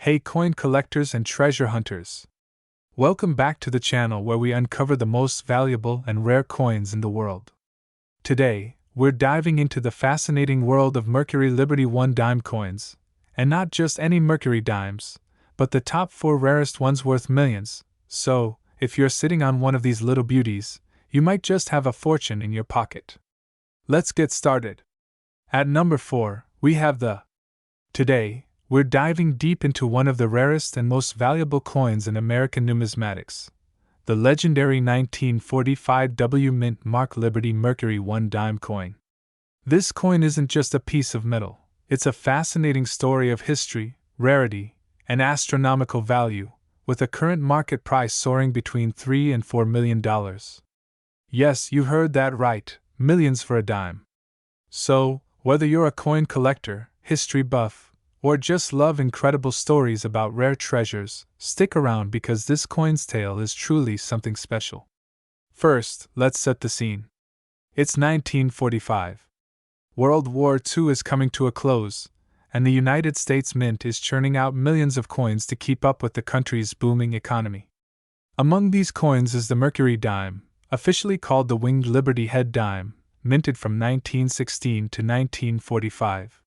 Hey coin collectors and treasure hunters! Welcome back to the channel where we uncover the most valuable and rare coins in the world. Today, we're diving into the fascinating world of Mercury Liberty 1 dime coins, and not just any Mercury dimes, but the top 4 rarest ones worth millions. So, if you're sitting on one of these little beauties, you might just have a fortune in your pocket. Let's get started. At number 4, we have the. Today, we're diving deep into one of the rarest and most valuable coins in American numismatics, the legendary 1945 W Mint Mark Liberty Mercury 1 dime coin. This coin isn't just a piece of metal, it's a fascinating story of history, rarity, and astronomical value, with a current market price soaring between $3 and $4 million. Yes, you heard that right, millions for a dime. So, whether you're a coin collector, history buff, or just love incredible stories about rare treasures, stick around because this coin's tale is truly something special. First, let's set the scene. It's 1945. World War II is coming to a close, and the United States Mint is churning out millions of coins to keep up with the country's booming economy. Among these coins is the Mercury dime, officially called the Winged Liberty Head dime, minted from 1916 to 1945.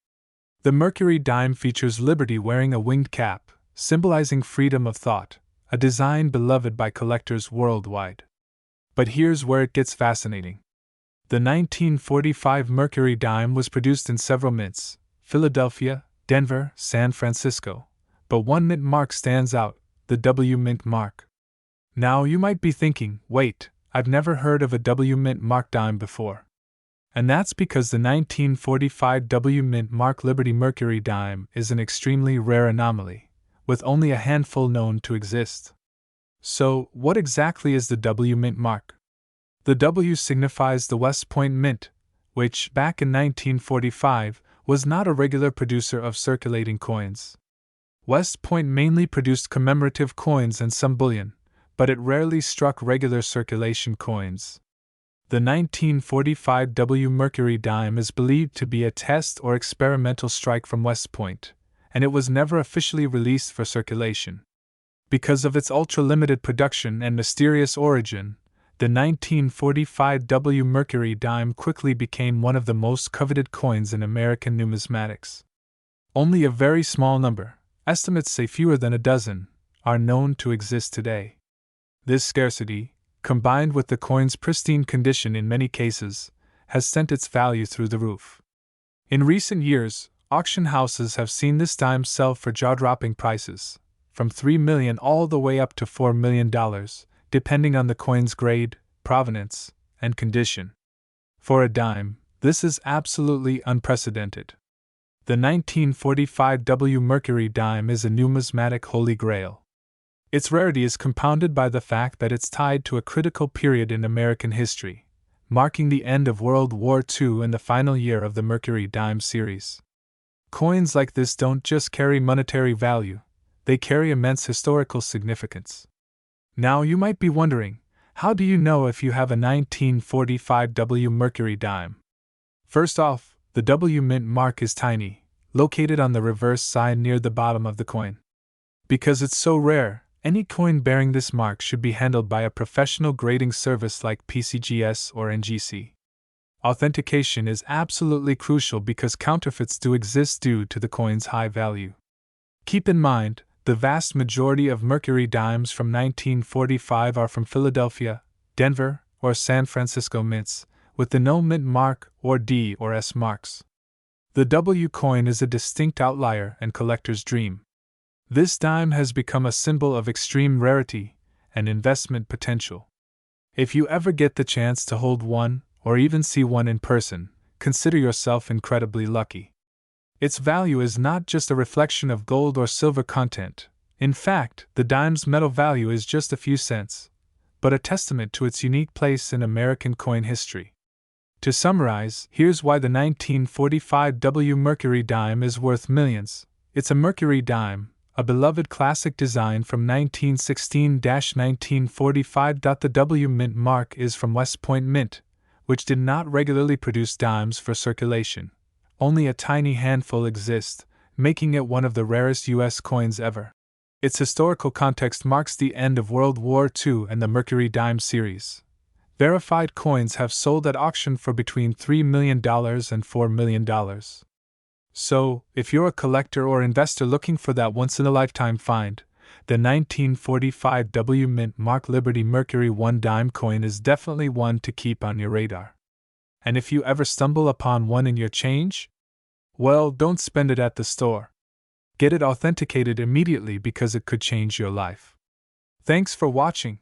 The Mercury dime features Liberty wearing a winged cap, symbolizing freedom of thought, a design beloved by collectors worldwide. But here's where it gets fascinating. The 1945 Mercury dime was produced in several mints: Philadelphia, Denver, San Francisco. But one mint mark stands out, the W Mint mark. Now you might be thinking, wait, I've never heard of a W Mint mark dime before. And that's because the 1945 W Mint Mark Liberty Mercury dime is an extremely rare anomaly, with only a handful known to exist. So, what exactly is the W Mint mark? The W signifies the West Point Mint, which, back in 1945, was not a regular producer of circulating coins. West Point mainly produced commemorative coins and some bullion, but it rarely struck regular circulation coins. The 1945 W Mercury dime is believed to be a test or experimental strike from West Point, and it was never officially released for circulation. Because of its ultra-limited production and mysterious origin, the 1945 W Mercury dime quickly became one of the most coveted coins in American numismatics. Only a very small number, estimates say fewer than a dozen, are known to exist today. This scarcity, combined with the coin's pristine condition in many cases, has sent its value through the roof. In recent years, auction houses have seen this dime sell for jaw-dropping prices, from $3 million all the way up to $4 million, depending on the coin's grade, provenance, and condition. For a dime, this is absolutely unprecedented. The 1945 W Mercury dime is a numismatic holy grail. Its rarity is compounded by the fact that it's tied to a critical period in American history, marking the end of World War II and the final year of the Mercury dime series. Coins like this don't just carry monetary value, they carry immense historical significance. Now you might be wondering, how do you know if you have a 1945 W Mercury dime? First off, the W Mint mark is tiny, located on the reverse side near the bottom of the coin. Because it's so rare, any coin bearing this mark should be handled by a professional grading service like PCGS or NGC. Authentication is absolutely crucial because counterfeits do exist due to the coin's high value. Keep in mind, the vast majority of Mercury dimes from 1945 are from Philadelphia, Denver, or San Francisco mints, with the no mint mark or D or S marks. The W coin is a distinct outlier and collector's dream. This dime has become a symbol of extreme rarity and investment potential. If you ever get the chance to hold one, or even see one in person, consider yourself incredibly lucky. Its value is not just a reflection of gold or silver content. In fact, the dime's metal value is just a few cents, but a testament to its unique place in American coin history. To summarize, here's why the 1945 W Mercury dime is worth millions. It's a Mercury dime, a beloved classic design from 1916-1945. The W Mint mark is from West Point Mint, which did not regularly produce dimes for circulation. Only a tiny handful exist, making it one of the rarest U.S. coins ever. Its historical context marks the end of World War II and the Mercury dime series. Verified coins have sold at auction for between $3 million and $4 million. So, if you're a collector or investor looking for that once-in-a-lifetime find, the 1945 W Mint Mark Liberty Mercury 1 dime coin is definitely one to keep on your radar. And if you ever stumble upon one in your change, well, don't spend it at the store. Get it authenticated immediately because it could change your life. Thanks for watching.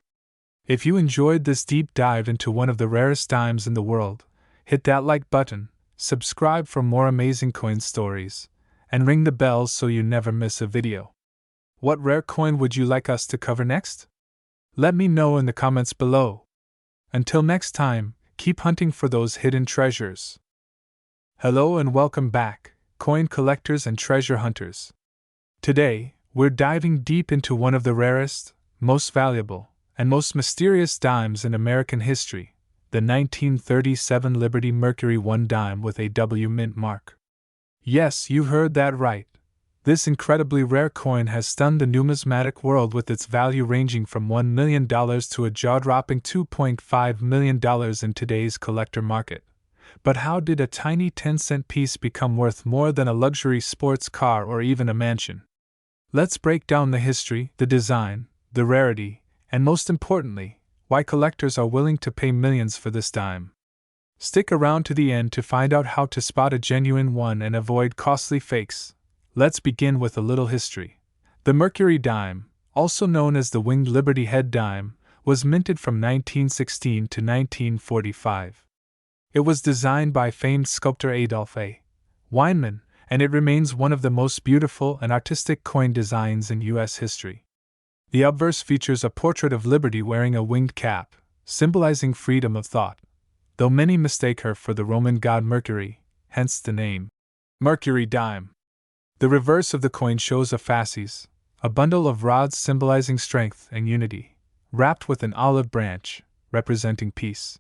If you enjoyed this deep dive into one of the rarest dimes in the world, hit that like button, subscribe for more amazing coin stories, and ring the bell so you never miss a video. What rare coin would you like us to cover next? Let me know in the comments below. Until next time, keep hunting for those hidden treasures. Hello and welcome back, coin collectors and treasure hunters. Today, we're diving deep into one of the rarest, most valuable, and most mysterious dimes in American history, the 1937 Liberty Mercury 1 dime with a W Mint mark. Yes, you heard that right. This incredibly rare coin has stunned the numismatic world with its value ranging from $1 million to a jaw-dropping $2.5 million in today's collector market. But how did a tiny 10-cent piece become worth more than a luxury sports car or even a mansion? Let's break down the history, the design, the rarity, and most importantly, why collectors are willing to pay millions for this dime. Stick around to the end to find out how to spot a genuine one and avoid costly fakes. Let's begin with a little history. The Mercury dime, also known as the Winged Liberty Head dime, was minted from 1916 to 1945. It was designed by famed sculptor Adolph A. Weinman, and it remains one of the most beautiful and artistic coin designs in U.S. history. The obverse features a portrait of Liberty wearing a winged cap, symbolizing freedom of thought, though many mistake her for the Roman god Mercury, hence the name Mercury dime. The reverse of the coin shows a fasces, a bundle of rods symbolizing strength and unity, wrapped with an olive branch, representing peace.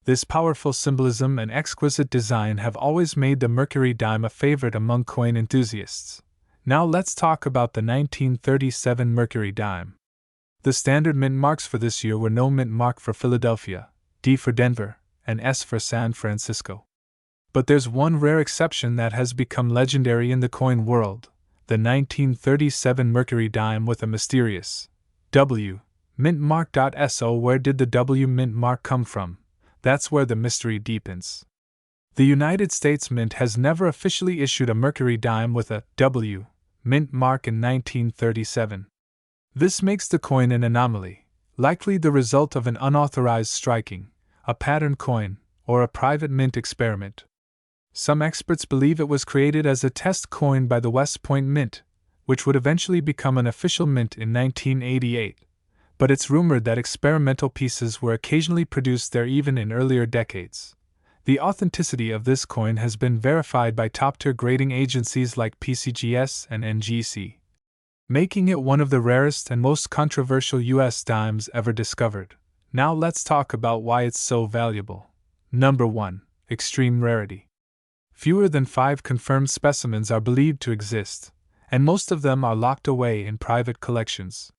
This powerful symbolism and exquisite design have always made the Mercury dime a favorite among coin enthusiasts. Now let's talk about the 1937 Mercury dime. The standard mint marks for this year were no mint mark for Philadelphia, D for Denver, and S for San Francisco. But there's one rare exception that has become legendary in the coin world, the 1937 Mercury dime with a mysterious W mint mark. So where did the W mint mark come from? That's where the mystery deepens. The United States Mint has never officially issued a Mercury dime with a W mint mark in 1937. This makes the coin an anomaly, likely the result of an unauthorized striking, a pattern coin, or a private mint experiment. Some experts believe it was created as a test coin by the West Point Mint, which would eventually become an official mint in 1988, but it's rumored that experimental pieces were occasionally produced there even in earlier decades. The authenticity of this coin has been verified by top-tier grading agencies like PCGS and NGC, making it one of the rarest and most controversial U.S. dimes ever discovered. Now let's talk about why it's so valuable. Number 1. Extreme rarity. Fewer than 5 confirmed specimens are believed to exist, and most of them are locked away in private collections.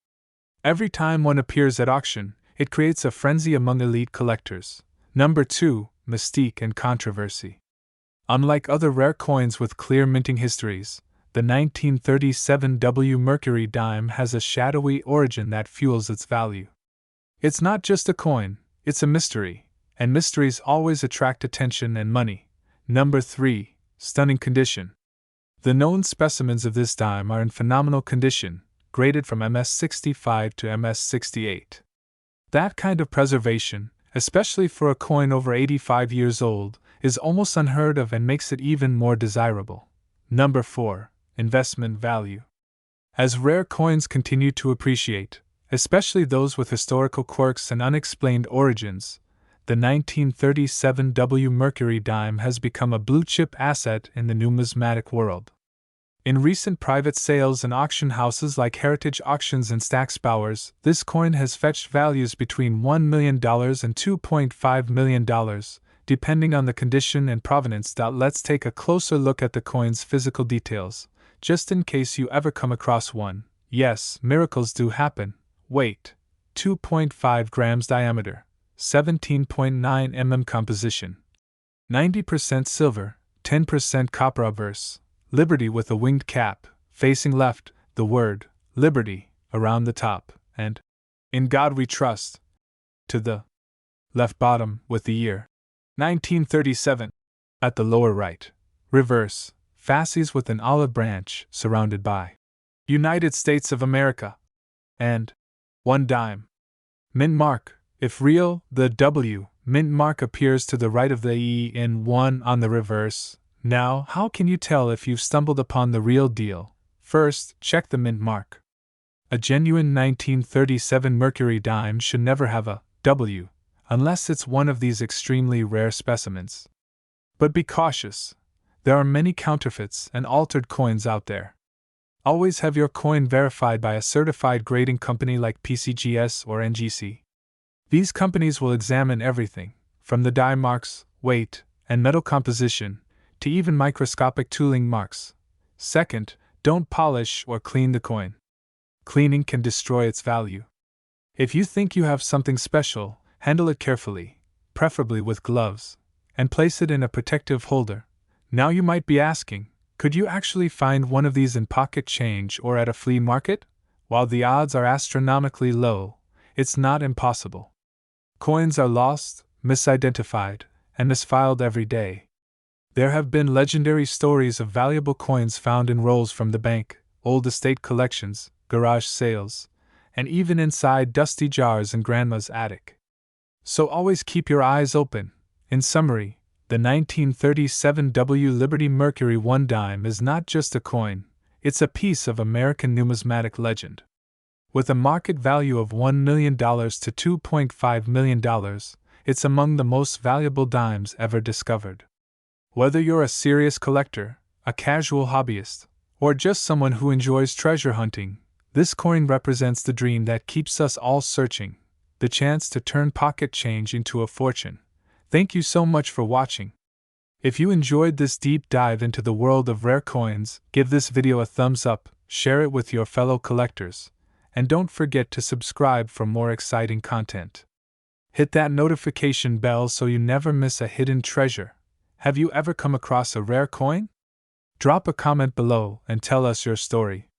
Every time one appears at auction, it creates a frenzy among elite collectors. Number 2. Mystique and controversy. Unlike other rare coins with clear minting histories, the 1937 W Mercury dime has a shadowy origin that fuels its value. It's not just a coin, it's a mystery, and mysteries always attract attention and money. Number 3. Stunning condition. The known specimens of this dime are in phenomenal condition, graded from MS65 to MS68. That kind of preservation, especially for a coin over 85 years old, is almost unheard of and makes it even more desirable. Number 4. Investment value. As rare coins continue to appreciate, especially those with historical quirks and unexplained origins, the 1937 W Mercury dime has become a blue-chip asset in the numismatic world. In recent private sales and auction houses like Heritage Auctions and Stack's Bowers, this coin has fetched values between $1 million and $2.5 million, depending on the condition and provenance. Let's take a closer look at the coin's physical details. just in case you ever come across one. Yes, miracles do happen. Weight 2.5 grams diameter, 17.9 mm composition, 90% silver, 10% copper. Obverse, Liberty with a winged cap, facing left, the word Liberty around the top, and In God We Trust to the left bottom with the year 1937 at the lower right. Reverse, fasces with an olive branch surrounded by United States of America and 1 dime. Mint mark. If real, the W mint mark appears to the right of the E in 1 on the reverse. Now, how can you tell if you've stumbled upon the real deal? First, check the mint mark. A genuine 1937 Mercury dime should never have a W, unless it's one of these extremely rare specimens. But be cautious. There are many counterfeits and altered coins out there. Always have your coin verified by a certified grading company like PCGS or NGC. These companies will examine everything, from the die marks, weight, and metal composition, to even microscopic tooling marks. Second, don't polish or clean the coin. Cleaning can destroy its value. If you think you have something special, handle it carefully, preferably with gloves, and place it in a protective holder. Now you might be asking, could you actually find one of these in pocket change or at a flea market? While the odds are astronomically low, it's not impossible. Coins are lost, misidentified, and misfiled every day. There have been legendary stories of valuable coins found in rolls from the bank, old estate collections, garage sales, and even inside dusty jars in grandma's attic. So always keep your eyes open. In summary, the 1937 W Liberty Mercury 1 dime is not just a coin, it's a piece of American numismatic legend. With a market value of $1 million to $2.5 million, it's among the most valuable dimes ever discovered. Whether you're a serious collector, a casual hobbyist, or just someone who enjoys treasure hunting, this coin represents the dream that keeps us all searching, the chance to turn pocket change into a fortune. Thank you so much for watching. If you enjoyed this deep dive into the world of rare coins, give this video a thumbs up, share it with your fellow collectors, and don't forget to subscribe for more exciting content. Hit that notification bell so you never miss a hidden treasure. Have you ever come across a rare coin? Drop a comment below and tell us your story.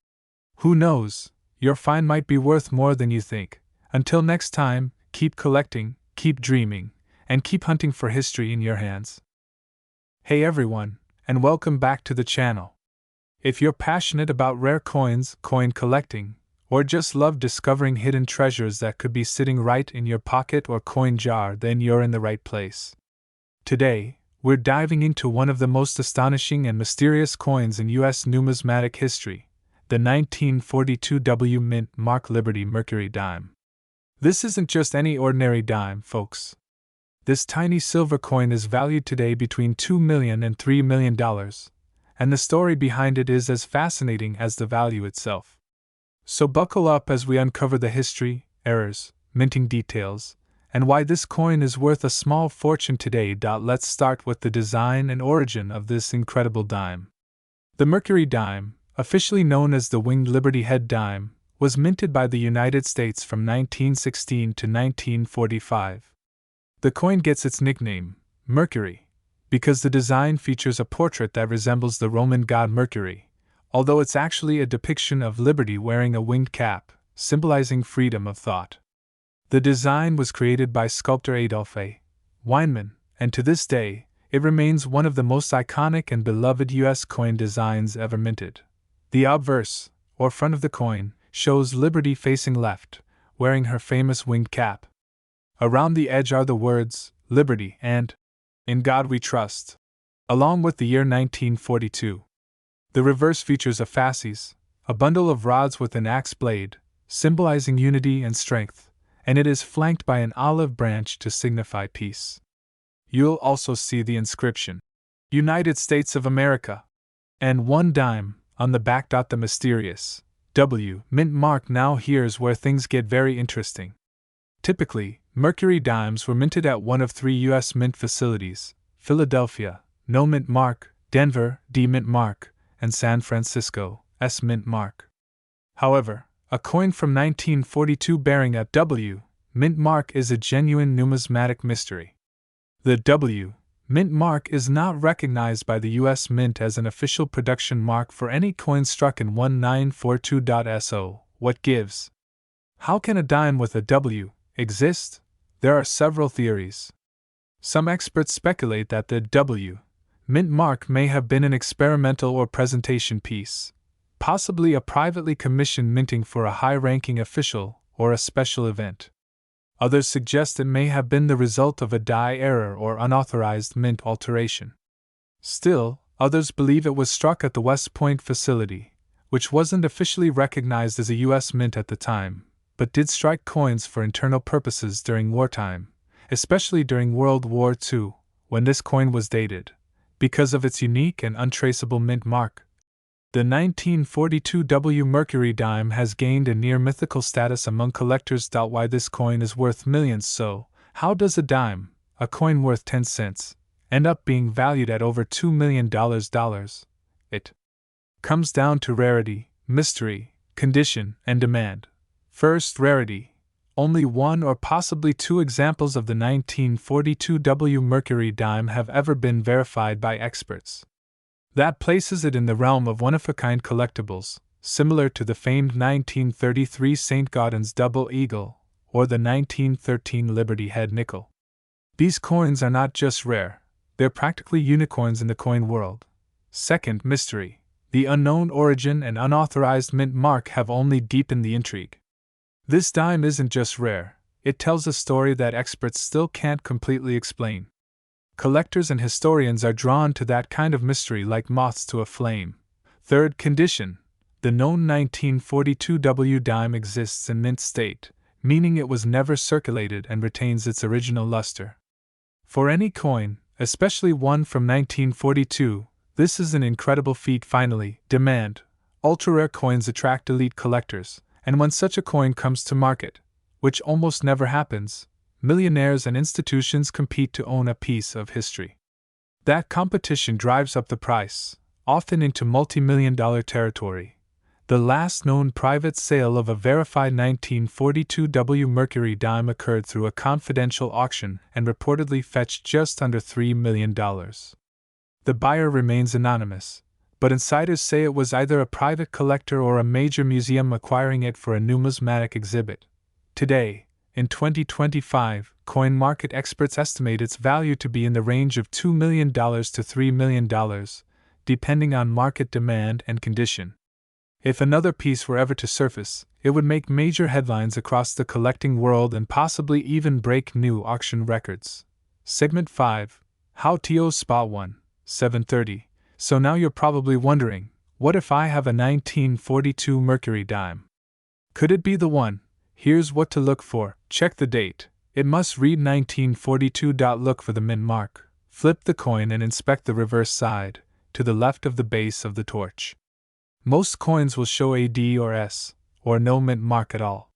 Who knows, your find might be worth more than you think. Until next time, keep collecting, keep dreaming, and keep hunting for history in your hands. Hey everyone, and welcome back to the channel. If you're passionate about rare coins, coin collecting, or just love discovering hidden treasures that could be sitting right in your pocket or coin jar, then you're in the right place. Today, we're diving into one of the most astonishing and mysterious coins in U.S. numismatic history, the 1942 W Mint Mark Liberty Mercury dime. This isn't just any ordinary dime, folks. This tiny silver coin is valued today between $2 million and $3 million, and the story behind it is as fascinating as the value itself. So buckle up as we uncover the history, errors, minting details, and why this coin is worth a small fortune today. Let's start with the design and origin of this incredible dime. The Mercury dime, officially known as the Winged Liberty Head dime, was minted by the United States from 1916 to 1945. The coin gets its nickname, Mercury, because the design features a portrait that resembles the Roman god Mercury, although it's actually a depiction of Liberty wearing a winged cap, symbolizing freedom of thought. The design was created by sculptor Adolf A. Weinman, and to this day, it remains one of the most iconic and beloved U.S. coin designs ever minted. The obverse, or front of the coin, shows Liberty facing left, wearing her famous winged cap. Around the edge are the words, Liberty and In God We Trust, along with the year 1942. The reverse features a fasces, a bundle of rods with an axe blade, symbolizing unity and strength, and it is flanked by an olive branch to signify peace. You'll also see the inscription, United States of America, and 1 dime, on the back. The mysterious W mint mark. Now here's where things get very interesting. Typically, Mercury dimes were minted at one of 3 U.S. mint facilities: Philadelphia, no mint mark; Denver, D mint mark; and San Francisco's mint mark. However, a coin from 1942 bearing a W mint mark is a genuine numismatic mystery. The W mint mark is not recognized by the U.S. Mint as an official production mark for any coin struck in 1942.so. What gives? How can a dime with a W exist? There are several theories. Some experts speculate that the W mint mark may have been an experimental or presentation piece, possibly a privately commissioned minting for a high-ranking official or a special event. Others suggest it may have been the result of a die error or unauthorized mint alteration. Still, others believe it was struck at the West Point facility, which wasn't officially recognized as a U.S. mint at the time, but did strike coins for internal purposes during wartime, especially during World War II, when this coin was dated, because of its unique and untraceable mint mark. The 1942 W Mercury dime has gained a near-mythical status among collectors. Why this coin is worth millions? So, how does a dime, a coin worth 10 cents, end up being valued at over $2 million? It comes down to rarity, mystery, condition, and demand. First, rarity. Only one or possibly two examples of the 1942 W Mercury dime have ever been verified by experts. That places it in the realm of one-of-a-kind collectibles, similar to the famed 1933 St. Gaudens Double Eagle or the 1913 Liberty Head nickel. These coins are not just rare, they're practically unicorns in the coin world. Second, mystery. The unknown origin and unauthorized mint mark have only deepened the intrigue. This dime isn't just rare, it tells a story that experts still can't completely explain. Collectors and historians are drawn to that kind of mystery like moths to a flame. Third, condition. The known 1942 W dime exists in mint state, meaning it was never circulated and retains its original luster. For any coin, especially one from 1942, this is an incredible feat. Finally, demand. Ultra-rare coins attract elite collectors, and when such a coin comes to market, which almost never happens, millionaires and institutions compete to own a piece of history. That competition drives up the price, often into multi-million-dollar territory. The last known private sale of a verified 1942 W Mercury dime occurred through a confidential auction and reportedly fetched just under $3 million. The buyer remains anonymous, but insiders say it was either a private collector or a major museum acquiring it for a numismatic exhibit. Today, in 2025, coin market experts estimate its value to be in the range of $2 million to $3 million, depending on market demand and condition. If another piece were ever to surface, it would make major headlines across the collecting world and possibly even break new auction records. Segment 5. How to Spot 1, 7:30. So now you're probably wondering, what if I have a 1942 Mercury dime? Could it be the one? Here's what to look for. Check the date. It must read 1942. Look for the mint mark. Flip the coin and inspect the reverse side, to the left of the base of the torch. Most coins will show a D or S, or no mint mark at all.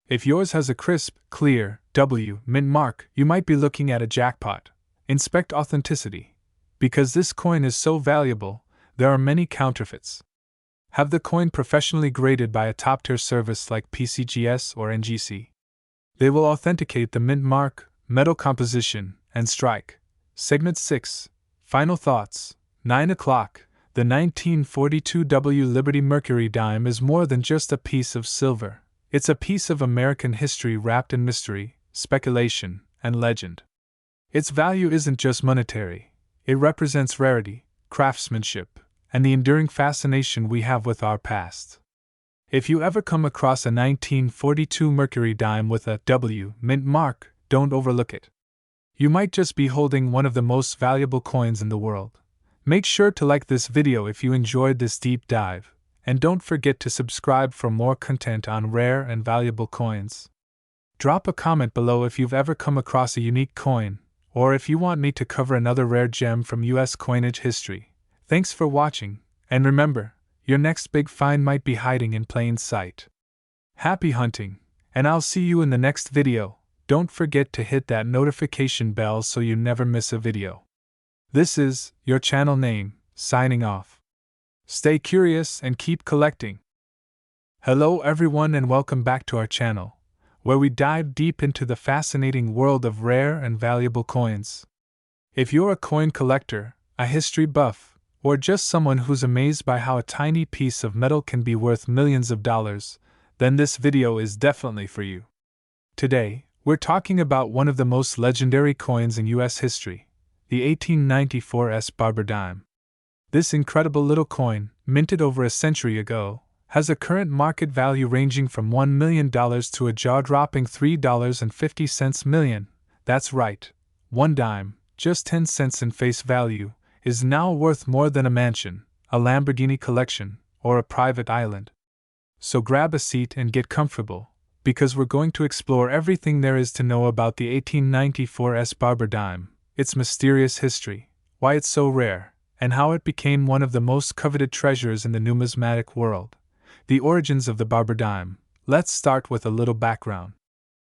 If yours has a crisp, clear, W mint mark, you might be looking at a jackpot. Inspect authenticity. Because this coin is so valuable, there are many counterfeits. Have the coin professionally graded by a top-tier service like PCGS or NGC. They will authenticate the mint mark, metal composition, and strike. Segment 6. Final thoughts. 9 o'clock. The 1942 W Liberty Mercury dime is more than just a piece of silver. It's a piece of American history wrapped in mystery, speculation, and legend. Its value isn't just monetary. It represents rarity, craftsmanship, and the enduring fascination we have with our past. If you ever come across a 1942 Mercury dime with a W mint mark, don't overlook it. You might just be holding one of the most valuable coins in the world. Make sure to like this video if you enjoyed this deep dive, and don't forget to subscribe for more content on rare and valuable coins. Drop a comment below if you've ever come across a unique coin, or if you want me to cover another rare gem from US coinage history. Thanks for watching, and remember, your next big find might be hiding in plain sight. Happy hunting, and I'll see you in the next video. Don't forget to hit that notification bell so you never miss a video. This is your channel name, signing off. Stay curious and keep collecting. Hello everyone and welcome back to our channel, where we dive deep into the fascinating world of rare and valuable coins. If you're a coin collector, a history buff, or just someone who's amazed by how a tiny piece of metal can be worth millions of dollars, then this video is definitely for you. Today, we're talking about one of the most legendary coins in US history, the 1894 Barber dime. This incredible little coin, minted over a century ago, has a current market value ranging from $1 million to a jaw-dropping $3.50 million. That's right, one dime, just 10 cents in face value, is now worth more than a mansion, a Lamborghini collection, or a private island. So grab a seat and get comfortable, because we're going to explore everything there is to know about the 1894 Barber dime, its mysterious history, why it's so rare, and how it became one of the most coveted treasures in the numismatic world. The origins of the Barber dime. Let's start with a little background.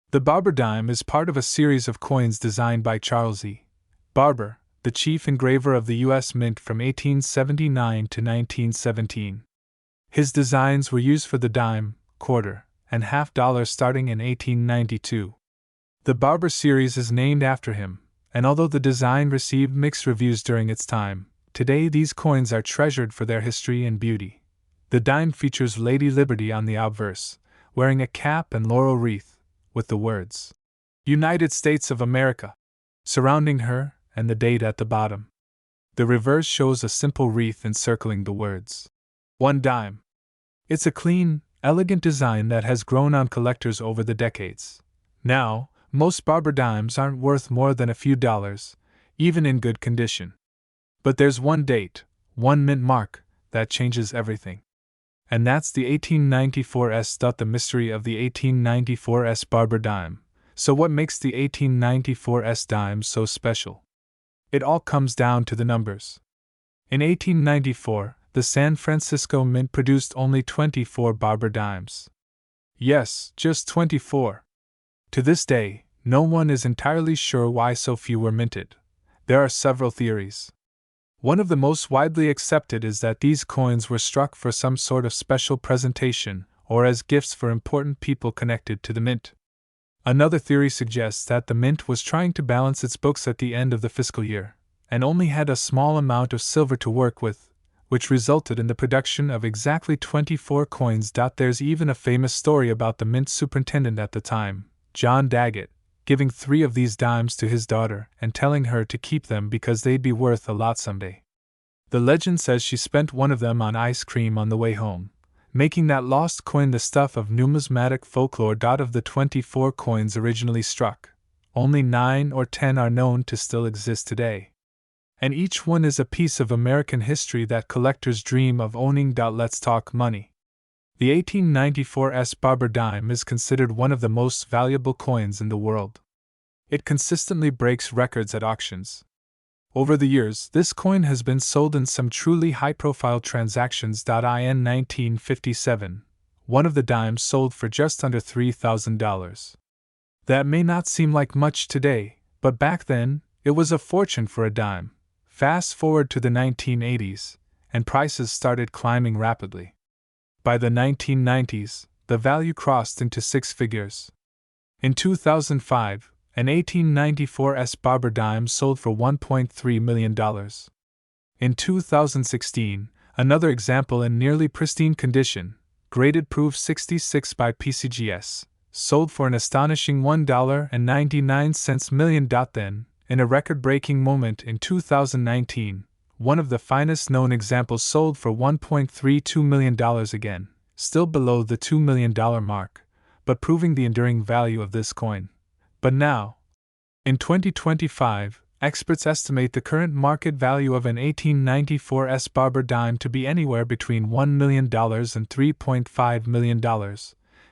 The Barber dime is part of a series of coins designed by Charles E. Barber, the chief engraver of the U.S. Mint from 1879 to 1917. His designs were used for the dime, quarter, and half dollar starting in 1892. The Barber series is named after him, and although the design received mixed reviews during its time, today these coins are treasured for their history and beauty. The dime features Lady Liberty on the obverse, wearing a cap and laurel wreath, with the words, "United States of America," surrounding her, and the date at the bottom. The reverse shows a simple wreath encircling the words, "One dime." It's a clean, elegant design that has grown on collectors over the decades. Now, most Barber dimes aren't worth more than a few dollars, even in good condition. But there's one date, one mint mark, that changes everything. And that's the 1894 S. The mystery of the 1894 Barber dime. So what makes the 1894 dime so special? It all comes down to the numbers. In 1894, the San Francisco Mint produced only 24 Barber dimes. Yes, just 24. To this day, no one is entirely sure why so few were minted. There are several theories. One of the most widely accepted is that these coins were struck for some sort of special presentation or as gifts for important people connected to the mint. Another theory suggests that the mint was trying to balance its books at the end of the fiscal year, and only had a small amount of silver to work with, which resulted in the production of exactly 24 coins. There's even a famous story about the mint superintendent at the time, John Daggett, giving 3 of these dimes to his daughter and telling her to keep them because they'd be worth a lot someday. The legend says she spent one of them on ice cream on the way home, making that lost coin the stuff of numismatic folklore. Of the 24 coins originally struck, only 9 or 10 are known to still exist today. And each one is a piece of American history that collectors dream of owning. Let's talk money. The 1894 Barber dime is considered one of the most valuable coins in the world. It consistently breaks records at auctions. Over the years, this coin has been sold in some truly high-profile transactions. In 1957, one of the dimes sold for just under $3,000. That may not seem like much today, but back then, it was a fortune for a dime. Fast forward to the 1980s, and prices started climbing rapidly. By the 1990s, the value crossed into 6 figures. In 2005, an 1894 Barber dime sold for $1.3 million. In 2016, another example in nearly pristine condition, graded proof 66 by PCGS, sold for an astonishing $1.99 million. Then, in a record-breaking moment in 2019, one of the finest known examples sold for $1.32 million again, still below the $2 million mark, but proving the enduring value of this coin. But now, in 2025, experts estimate the current market value of an 1894 Barber dime to be anywhere between $1 million and $3.5 million,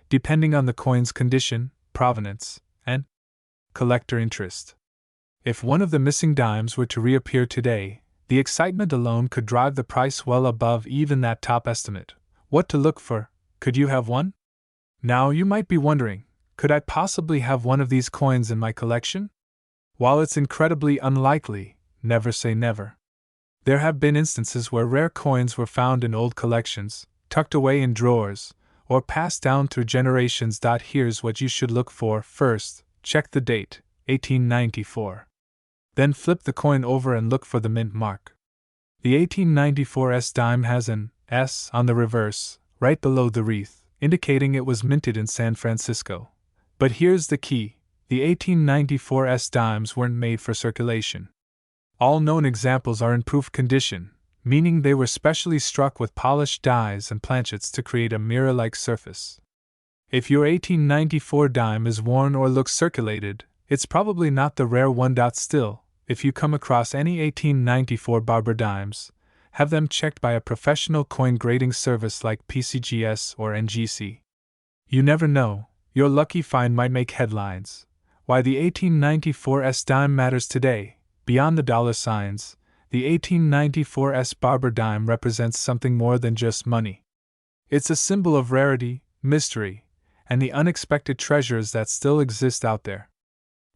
depending on the coin's condition, provenance, and collector interest. If one of the missing dimes were to reappear today, the excitement alone could drive the price well above even that top estimate. What to look for? Could you have one? Now you might be wondering, could I possibly have one of these coins in my collection? While it's incredibly unlikely, never say never. There have been instances where rare coins were found in old collections, tucked away in drawers, or passed down through generations. Here's what you should look for. First, check the date, 1894. Then flip the coin over and look for the mint mark. The 1894 S dime has an S on the reverse, right below the wreath, indicating it was minted in San Francisco. But here's the key: the 1894 S dimes weren't made for circulation. All known examples are in proof condition, meaning they were specially struck with polished dies and planchets to create a mirror-like surface. If your 1894 dime is worn or looks circulated, it's probably not the rare one. Still, if you come across any 1894 Barber dimes, have them checked by a professional coin grading service like PCGS or NGC. You never know, your lucky find might make headlines. Why the 1894 S dime matters today. Beyond the dollar signs, the 1894 S Barber dime represents something more than just money. It's a symbol of rarity, mystery, and the unexpected treasures that still exist out there.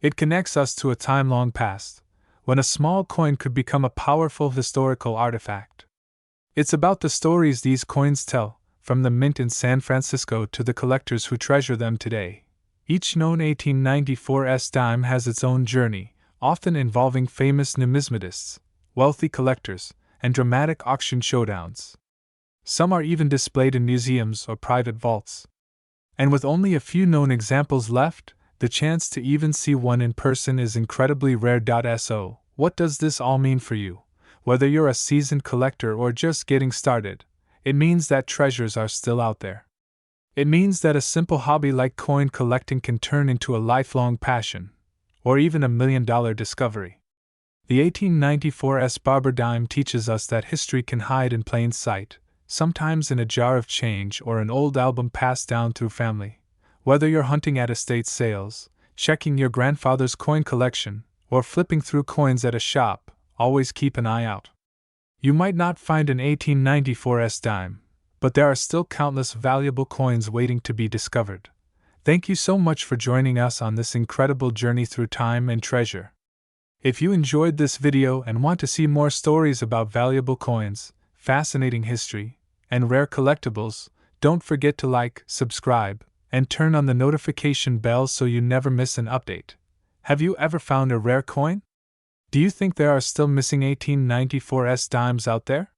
It connects us to a time long past, when a small coin could become a powerful historical artifact. It's about the stories these coins tell, from the mint in San Francisco to the collectors who treasure them today. Each known 1894 S dime has its own journey, often involving famous numismatists, wealthy collectors, and dramatic auction showdowns. Some are even displayed in museums or private vaults. And with only a few known examples left, the chance to even see one in person is incredibly rare. So, what does this all mean for you? Whether you're a seasoned collector or just getting started, it means that treasures are still out there. It means that a simple hobby like coin collecting can turn into a lifelong passion, or even $1 million discovery. The 1894 S Barber dime teaches us that history can hide in plain sight, sometimes in a jar of change or an old album passed down through family. Whether you're hunting at estate sales, checking your grandfather's coin collection, or flipping through coins at a shop, always keep an eye out. You might not find an 1894 S dime, but there are still countless valuable coins waiting to be discovered. Thank you so much for joining us on this incredible journey through time and treasure. If you enjoyed this video and want to see more stories about valuable coins, fascinating history, and rare collectibles, don't forget to like, subscribe, and turn on the notification bell so you never miss an update. Have you ever found a rare coin? Do you think there are still missing 1894 S dimes out there?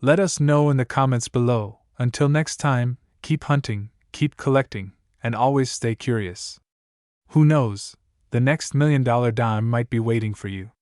Let us know in the comments below. Until next time, keep hunting, keep collecting, and always stay curious. Who knows, the next $1 million dime might be waiting for you.